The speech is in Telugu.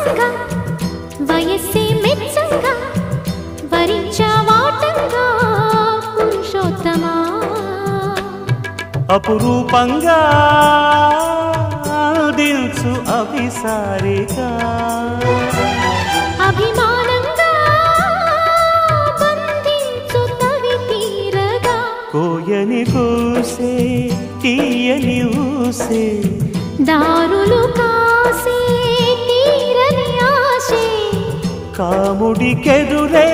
ఆశంగా వయస్సే మెచ్చంగా వరించవాటంగా పురుషోత్తమా అపురూపంగా దిల్సు అభిసారిగా అభిమానంగా బంధించు తవి తీరగా కోయని కూసే తీయని ఊసే దారులు కాసే తీరని ఆశే కాముడికెదురే